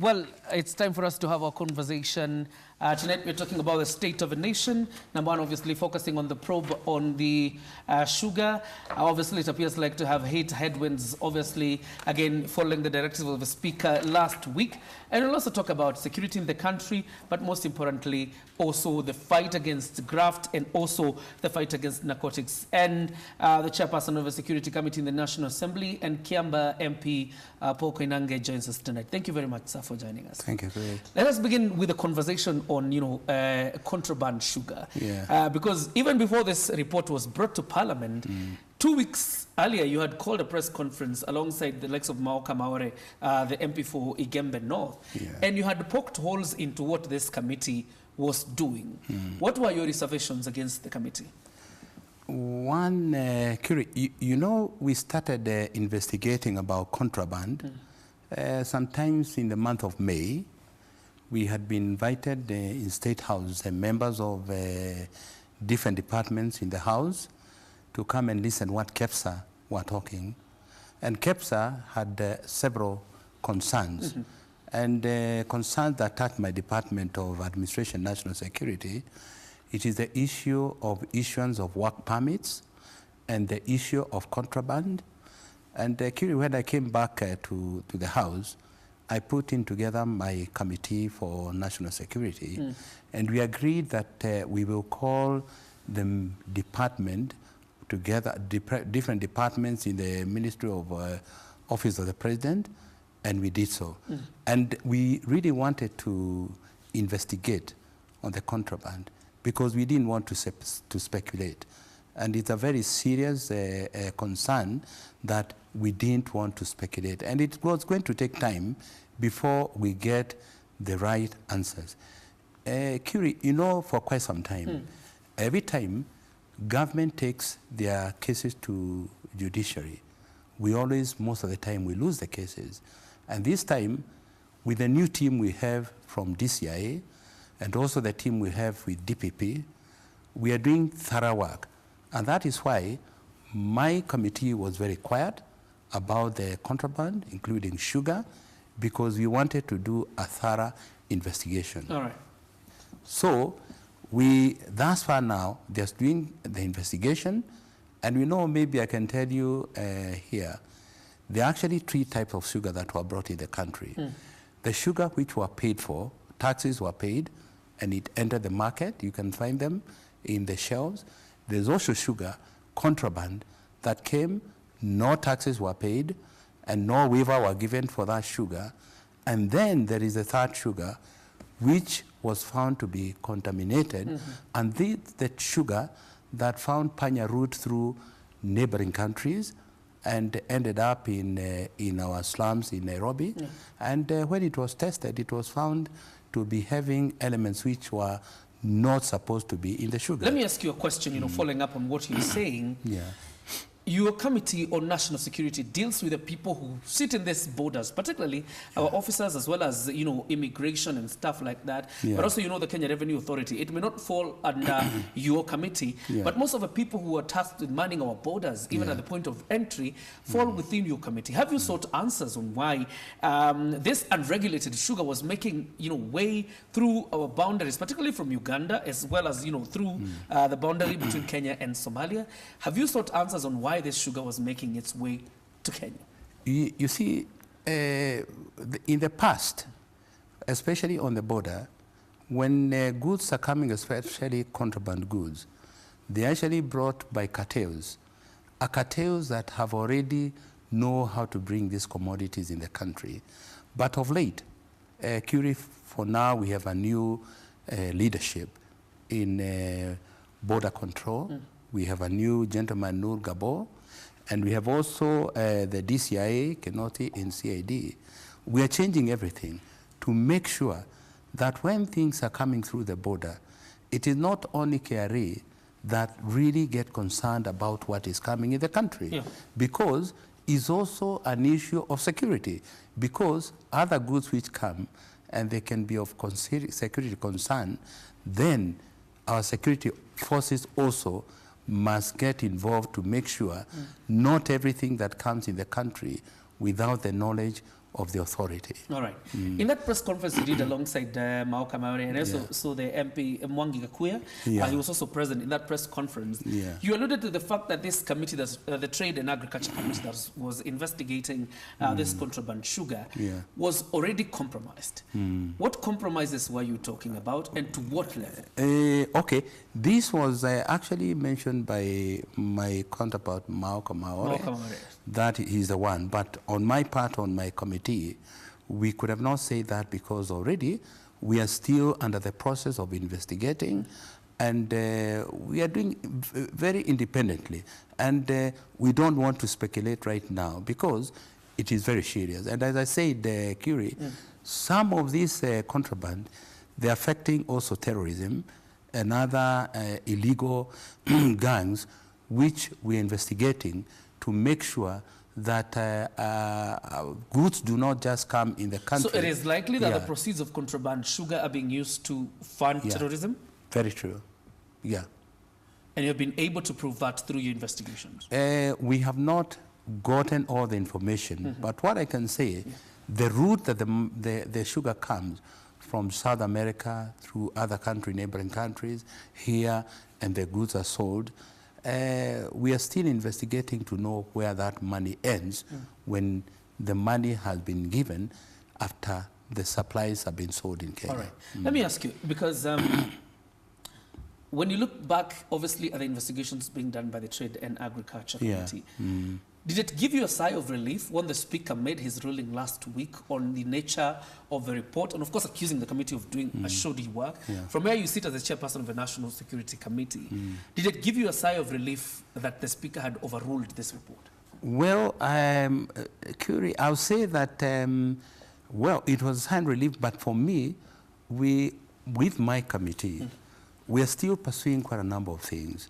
Well, it's time for us to have our conversation. Tonight we're talking about the state of a nation. Number one, obviously focusing on the probe on the sugar. Obviously, it appears like to have hit headwinds, obviously, again, following the directive of the Speaker last week. And we'll also talk about security in the country, but most importantly, also the fight against graft and also the fight against narcotics. And the chairperson of the Security Committee in the National Assembly and Kiambaa MP, Koinange, joins us tonight. Thank you very much, sir, for joining us. Thank you. Great. Let us begin with a conversation on, contraband sugar. Yeah. Because even before this report was brought to Parliament, 2 weeks earlier, you had called a press conference alongside the likes of Maoka Maore, the MP for Igembe North, and you had poked holes into what this committee was doing. What were your reservations against the committee? One, we started investigating about contraband sometimes in the month of May. We had been invited in State House, members of different departments in the House, to come and listen what KEPSA were talking. And KEPSA had several concerns. And concerns that touched my Department of Administration National Security. It is the issue of issuance of work permits and the issue of contraband. And when I came back to the House, I put in together my Committee for National Security, and we agreed that we will call the department together, different departments in the Ministry of Office of the President, and we did so. And we really wanted to investigate on the contraband because we didn't want to speculate. And it's a very serious concern that we didn't want to speculate. And it was going to take time before we get the right answers. For quite some time, every time government takes their cases to judiciary, most of the time, we lose the cases. And this time, with the new team we have from DCIA, and also the team we have with DPP, we are doing thorough work. And that is why my committee was very quiet about the contraband, including sugar, because we wanted to do a thorough investigation. All right. So we, thus far now, just doing the investigation, and maybe I can tell you here, there are actually 3 types of sugar that were brought in the country. The sugar which were paid for, taxes were paid, and it entered the market. You can find them in the shelves. There's also sugar, contraband, that came, no taxes were paid, and no waiver were given for that sugar. And then there is a third sugar, which was found to be contaminated, and the sugar that found Panya route through neighboring countries and ended up in our slums in Nairobi. And when it was tested, it was found to be having elements which were not supposed to be in the sugar. Let me ask you a question, following up on what you're saying. Your Committee on National Security deals with the people who sit in these borders, particularly our officers as well as, immigration and stuff like that. But also, the Kenya Revenue Authority. It may not fall under your committee, but most of the people who are tasked with manning our borders, even at the point of entry, fall within your committee. Have you sought answers on why this unregulated sugar was making, way through our boundaries, particularly from Uganda, as well as, through the boundary between Kenya and Somalia? Have you sought answers on why this sugar was making its way to Kenya? You see, in the past, especially on the border, when goods are coming, especially contraband goods, they are actually brought by cartels, cartels that have already know how to bring these commodities in the country. But of late, for now, we have a new leadership in border control. We have a new gentleman, Nur Gabo, and we have also the DCIA, Kenoti, and CID. We are changing everything to make sure that when things are coming through the border, it is not only KRA that really get concerned about what is coming in the country, because it's also an issue of security, because other goods which come and they can be of security concern, then our security forces also must get involved to make sure not everything that comes in the country without the knowledge of the authority. All right. In that press conference you did alongside Mao Kamare and also so the MP Mwangi Gakuya, he was also present in that press conference. You alluded to the fact that this committee, the Trade and Agriculture Committee that was investigating this contraband sugar, was already compromised. What compromises were you talking about, and to what level? Okay, this was actually mentioned by my counterpart Mao Kamare, that he's the one, but on my part, on my committee, we could have not said that because already we are still under the process of investigating, and we are doing very independently, and we don't want to speculate right now because it is very serious. And as I said, Curie, some of this contraband, they're affecting also terrorism and other illegal gangs, which we're investigating to make sure that goods do not just come in the country. So it is likely that the proceeds of contraband sugar are being used to fund terrorism? Very true, yeah. And you have been able to prove that through your investigations? We have not gotten all the information, but what I can say, the route that the sugar comes from South America through other neighboring countries, here, and the goods are sold, we are still investigating to know where that money ends when the money has been given after the supplies have been sold in Kenya. All right. Let me ask you, because when you look back, obviously, at the investigations being done by the Trade and Agriculture Committee, did it give you a sigh of relief when the Speaker made his ruling last week on the nature of the report, and of course accusing the committee of doing a shoddy work? From where you sit as the chairperson of the National Security Committee, did it give you a sigh of relief that the Speaker had overruled this report? Well, Curie, I'll say that, well, it was a sigh of relief, but for me, with my committee, we are still pursuing quite a number of things.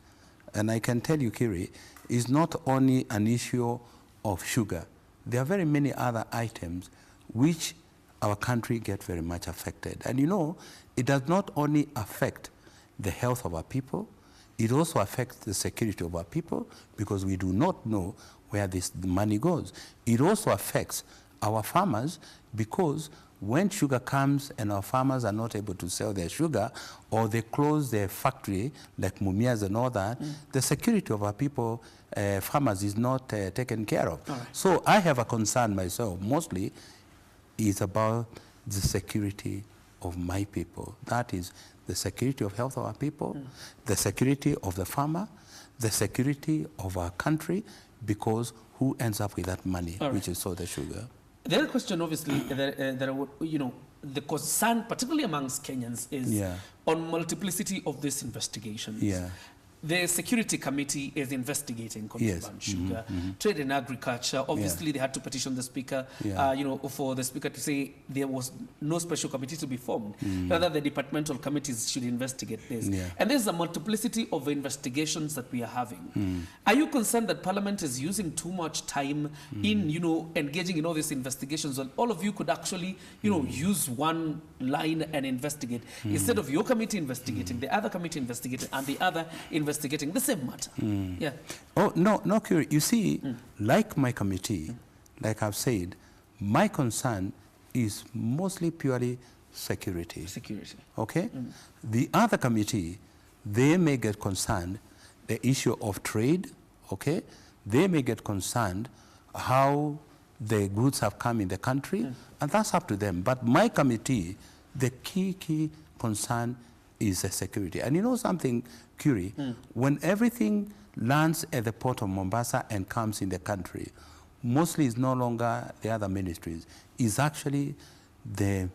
And I can tell you, Curie, it's not only an issue of sugar. There are very many other items which our country gets very much affected. And you know, it does not only affect the health of our people, it also affects the security of our people because we do not know where this money goes. It also affects our farmers because when sugar comes and our farmers are not able to sell their sugar, or they close their factory, like Mumias and all that, the security of our people, farmers, is not taken care of. So I have a concern myself, mostly is about the security of my people. That is the security of health of our people, the security of the farmer, the security of our country, because who ends up with that money, which is so the sugar. The other question, obviously, you know, the concern, particularly amongst Kenyans, is on multiplicity of these investigations. The Security Committee is investigating contraband sugar. Trade and Agriculture, obviously they had to petition the Speaker, you know, for the Speaker to say there was no special committee to be formed. Rather, the departmental committees should investigate this. And there's a multiplicity of investigations that we are having. Are you concerned that Parliament is using too much time in, you know, engaging in all these investigations, when all of you could actually, you know, use one line and investigate, instead of your committee investigating, the other committee investigating, and the other investigating the same matter? Oh, no, Curie. You see, like my committee, like I've said, my concern is mostly purely security. Okay? The other committee, they may get concerned the issue of trade, okay? They may get concerned how the goods have come in the country, and that's up to them. But my committee, the key concern is the security. And you know something, Curie, when everything lands at the port of Mombasa and comes in the country, mostly it's no longer the other ministries. It's actually the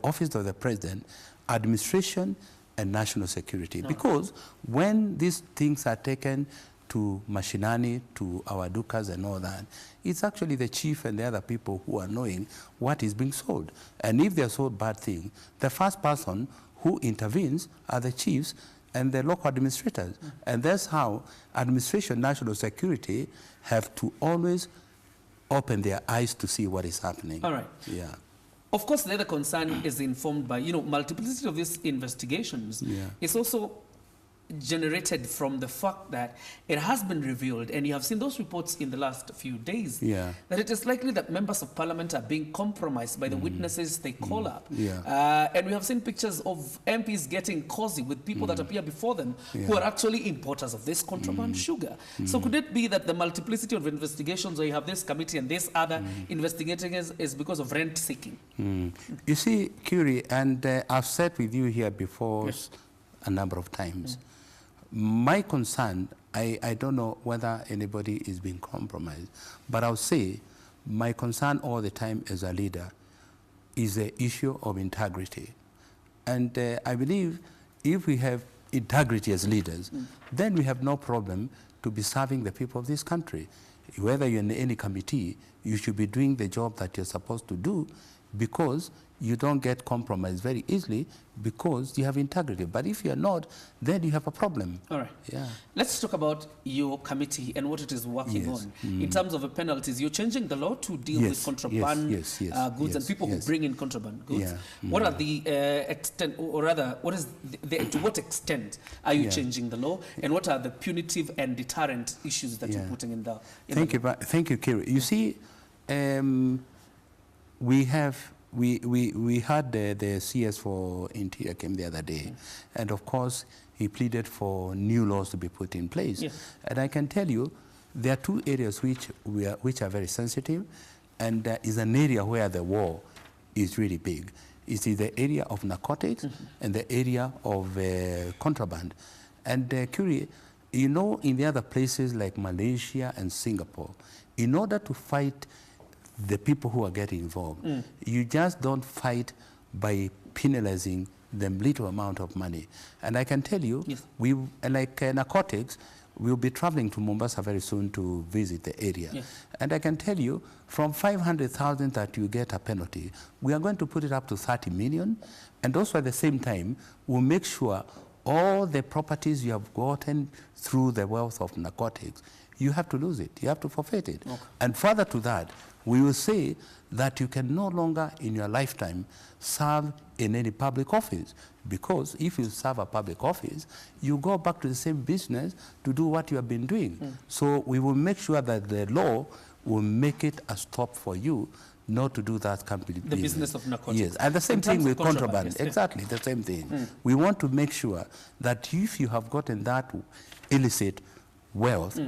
Office of the President, Administration and National Security. Because when these things are taken to Mashinani, to our Dukas and all that, it's actually the chief and the other people who are knowing what is being sold. And if they're sold bad things, the first person who intervenes are the chiefs and the local administrators. And that's how administration, national security have to always open their eyes to see what is happening. All right. Of course, the other concern is informed by, you know, multiplicity of these investigations. It's also generated from the fact that it has been revealed, and you have seen those reports in the last few days, that it is likely that members of parliament are being compromised by the witnesses they call up. And we have seen pictures of MPs getting cozy with people that appear before them who are actually importers of this contraband sugar. So could it be that the multiplicity of investigations where you have this committee and this other investigating is because of rent seeking? You see, Curie, and I've said with you here before a number of times, my concern, I don't know whether anybody is being compromised, but I'll say my concern all the time as a leader is the issue of integrity. And I believe if we have integrity as leaders, then we have no problem to be serving the people of this country. Whether you're in any committee, you should be doing the job that you're supposed to do, because you don't get compromised very easily because you have integrity. But if you're not, then you have a problem. All right. Let's talk about your committee and what it is working on. In terms of the penalties, you're changing the law to deal with contraband goods and people who bring in contraband goods. What are the extent, or rather, what is to what extent are you changing the law, and what are the punitive and deterrent issues that you're putting in the Thank you, Kiri. You see, we had the CS for Interior came the other day, and of course he pleaded for new laws to be put in place. And I can tell you there are two areas which are very sensitive, and is an area where the war is really big. It's the area of narcotics and the area of contraband. And Curie, you know, in the other places like Malaysia and Singapore, in order to fight the people who are getting involved, you just don't fight by penalizing them little amount of money. And I can tell you, we like narcotics, we'll be traveling to Mombasa very soon to visit the area. And I can tell you, from 500,000 that you get a penalty, we are going to put it up to 30 million. And also at the same time, we'll make sure all the properties you have gotten through the wealth of narcotics, you have to lose it, you have to forfeit it. And further to that, we will say that you can no longer in your lifetime serve in any public office, because if you serve a public office, you go back to the same business to do what you have been doing. So we will make sure that the law will make it a stop for you not to do that company business of narcotics. Yes, and the same thing with contraband. Exactly, the same thing. We want to make sure that if you have gotten that illicit wealth,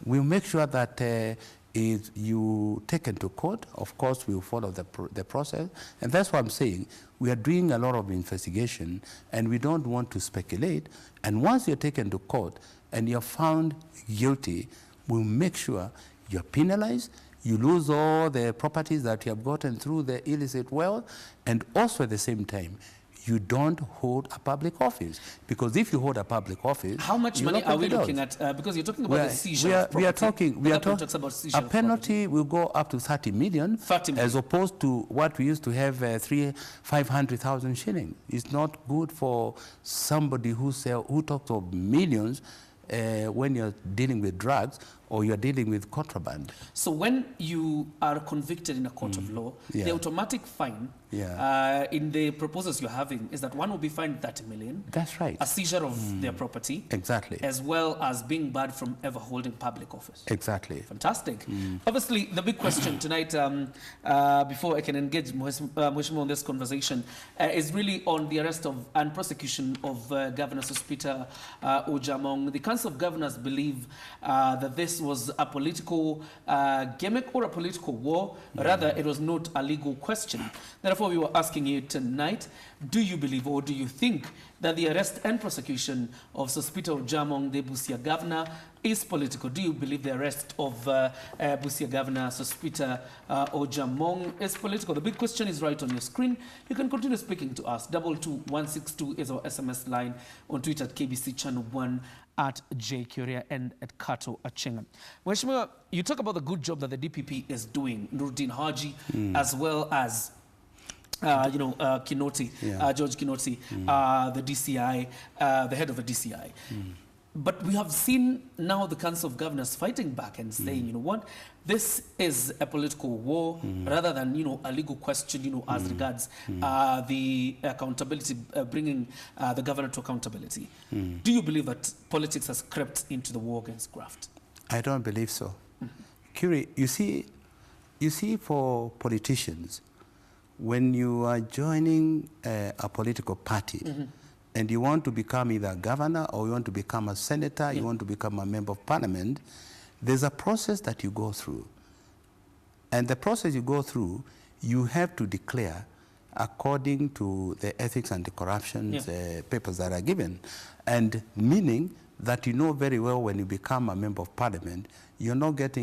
we'll make sure that is you taken to court. Of course, we'll follow the process. And that's what I'm saying. We are doing a lot of investigation, and we don't want to speculate. And once you're taken to court and you're found guilty, we'll make sure you're penalized, you lose all the properties that you have gotten through the illicit wealth, and also at the same time, you don't hold a public office. Because if you hold a public office, how much money are we looking at? Because you're talking about the seizure of property. We are talking a penalty will go up to 30 million, as opposed to what we used to have 500,000 shillings. It's not good for somebody who talks of millions when you're dealing with drugs or you're dealing with contraband. So when you are convicted in a court of law, the automatic fine in the proposals you're having is that one will be fined 30 million. That's right. A seizure of their property. Exactly. As well as being barred from ever holding public office. Exactly. Fantastic. Obviously, the big question tonight, before I can engage Mheshimiwa on this conversation, is really on the arrest of and prosecution of Governor Sospita Ojamong. The Council of Governors believe that this was a political gimmick or a political war. Rather, it was not a legal question. Therefore, we were asking you tonight, do you believe or do you think that the arrest and prosecution of Sospita Ojamong, the Busia governor, is political? Do you believe the arrest of Busia governor Sospita Ojamong is political? The big question is right on your screen. You can continue speaking to us. 22162 is our SMS line. On Twitter at KBC Channel 1, at J. Kuria, and at Kato Achenga. Mheshimiwa, you talk about the good job that the DPP is doing, Nuruddin Haji, as well as Kinoti, George Kinoti, the DCI, the head of the DCI. But we have seen now the Council of Governors fighting back and saying, you know what, this is a political war rather than, you know, a legal question, you know, as regards the accountability, bringing the governor to accountability. Do you believe that politics has crept into the war against graft? I don't believe so. Kiri, you see, for politicians, when you are joining a political party, and you want to become either a governor or you want to become a senator, you want to become a member of parliament, there's a process that you go through. And the process you go through, you have to declare according to the ethics and the corruption papers that are given. And meaning that you know very well when you become a member of parliament, you not get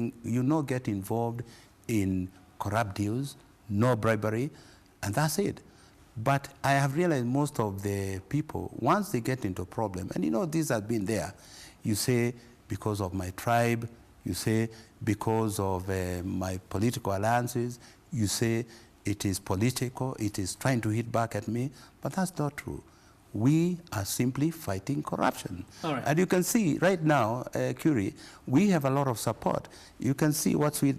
involved in corrupt deals, no bribery, and that's it. But I have realized most of the people, once they get into a problem, and you know this has been there, you say because of my tribe, you say because of my political alliances, you say it is political, it is trying to hit back at me, but that's not true. We are simply fighting corruption. And you can see right now, Curie, we have a lot of support. You can see what Swiss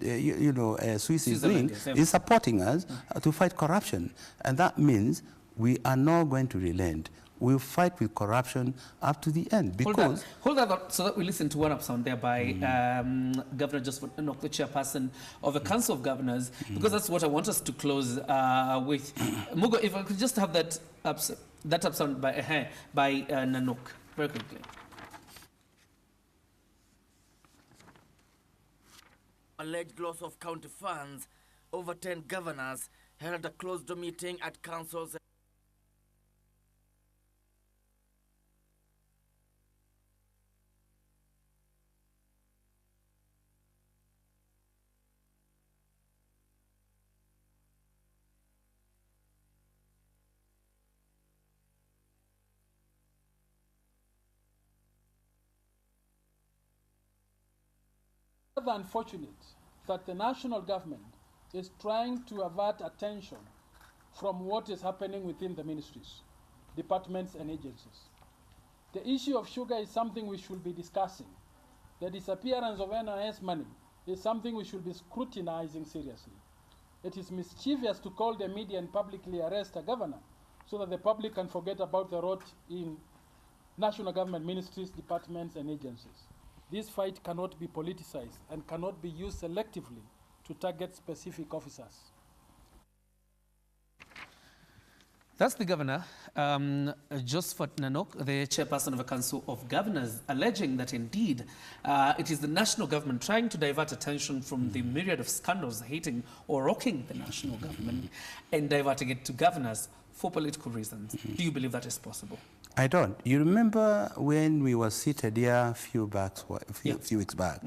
is doing, is supporting us to fight corruption. And that means we are not going to relent. We'll fight with corruption up to the end. Because hold that so that we listen to one up sound there by Governor Joseph Enoch, the chairperson of the Council of Governors, because that's what I want us to close with. Mugo, if I could just have that up sound by Nanook, very quickly. Alleged loss of county funds, over 10 governors held a closed meeting at councils. Unfortunate that the national government is trying to avert attention from what is happening within the ministries, departments and agencies. The issue of sugar is something we should be discussing. The disappearance of NIS money is something we should be scrutinizing seriously. It is mischievous to call the media and publicly arrest a governor so that the public can forget about the rot in national government ministries, departments and agencies. This fight cannot be politicized and cannot be used selectively to target specific officers. That's the governor, Joseph Nanook, the chairperson of the Council of Governors, alleging that indeed it is the national government trying to divert attention from the myriad of scandals hitting or rocking the national government and diverting it to governors for political reasons. Do you believe that is possible? I don't. You remember when we were seated here a few weeks back,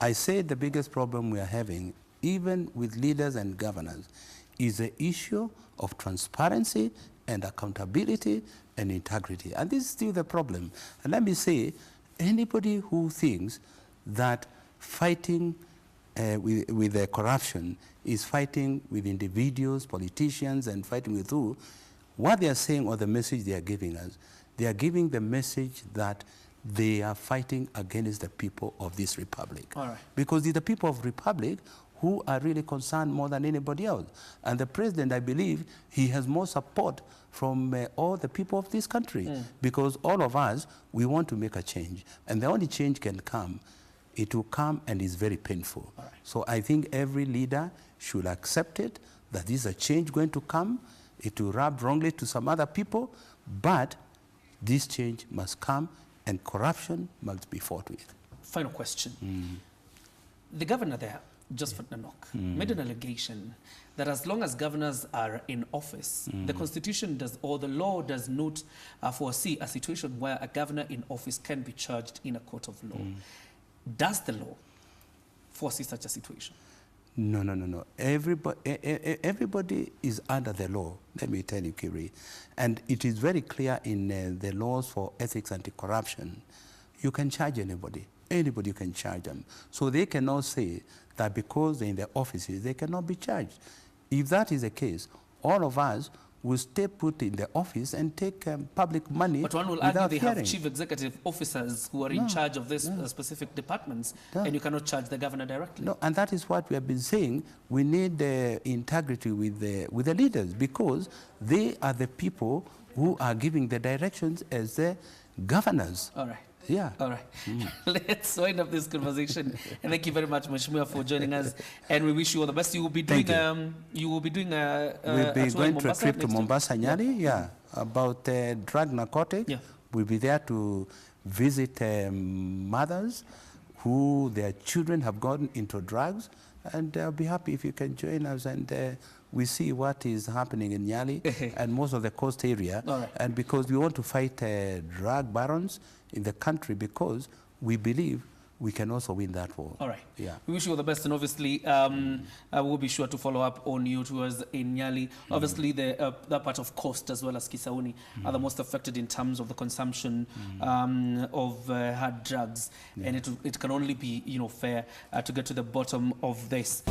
I said the biggest problem we are having, even with leaders and governors, is the issue of transparency and accountability and integrity. And this is still the problem. And let me say, anybody who thinks that fighting with the corruption is fighting with individuals, politicians, and fighting with who, what they are saying or the message they are giving us, they are giving the message that they are fighting against the people of this republic. Because it's the people of the republic who are really concerned more than anybody else. And the president, I believe, he has more support from all the people of this country. Because all of us, we want to make a change. And the only change can come, it will come and is very painful. So I think every leader should accept it, that this is a change going to come. It will rub wrongly to some other people, but this change must come and corruption must be fought with. Final question. The governor there, Joseph Nanook, made an allegation that as long as governors are in office, the constitution does, or the law does not foresee a situation where a governor in office can be charged in a court of law. Does the law foresee such a situation? No. Everybody is under the law, let me tell you, Kiri. And it is very clear in the laws for ethics anti-corruption. You can charge anybody. Anybody can charge them. So they cannot say that because they're in their offices, they cannot be charged. If that is the case, all of us will stay put in the office and take public money. But one will without argue they hearing. have chief executive officers who are in charge of this specific departments, and you cannot charge the governor directly. No, and that is what we have been saying. We need integrity with the leaders, because they are the people who are giving the directions as the governors. All right. Yeah. All right. Let's wind up this conversation. And thank you very much, Mheshimiwa, for joining us. And we wish you all the best. You will be doing we'll be going to a trip to Mombasa, Nyali, about drug narcotic. Yeah. We'll be there to visit mothers who their children have gotten into drugs, and I'll be happy if you can join us, and we see what is happening in Nyali and most of the coast area. Right. And because we want to fight drug barons in the country, because we believe we can also win that war. All right. Yeah. We wish you all the best, and obviously, I will be sure to follow up on you towards in Nyali. Obviously, that part of Coast as well as Kisauni are the most affected in terms of the consumption of hard drugs, and it can only be fair to get to the bottom of this.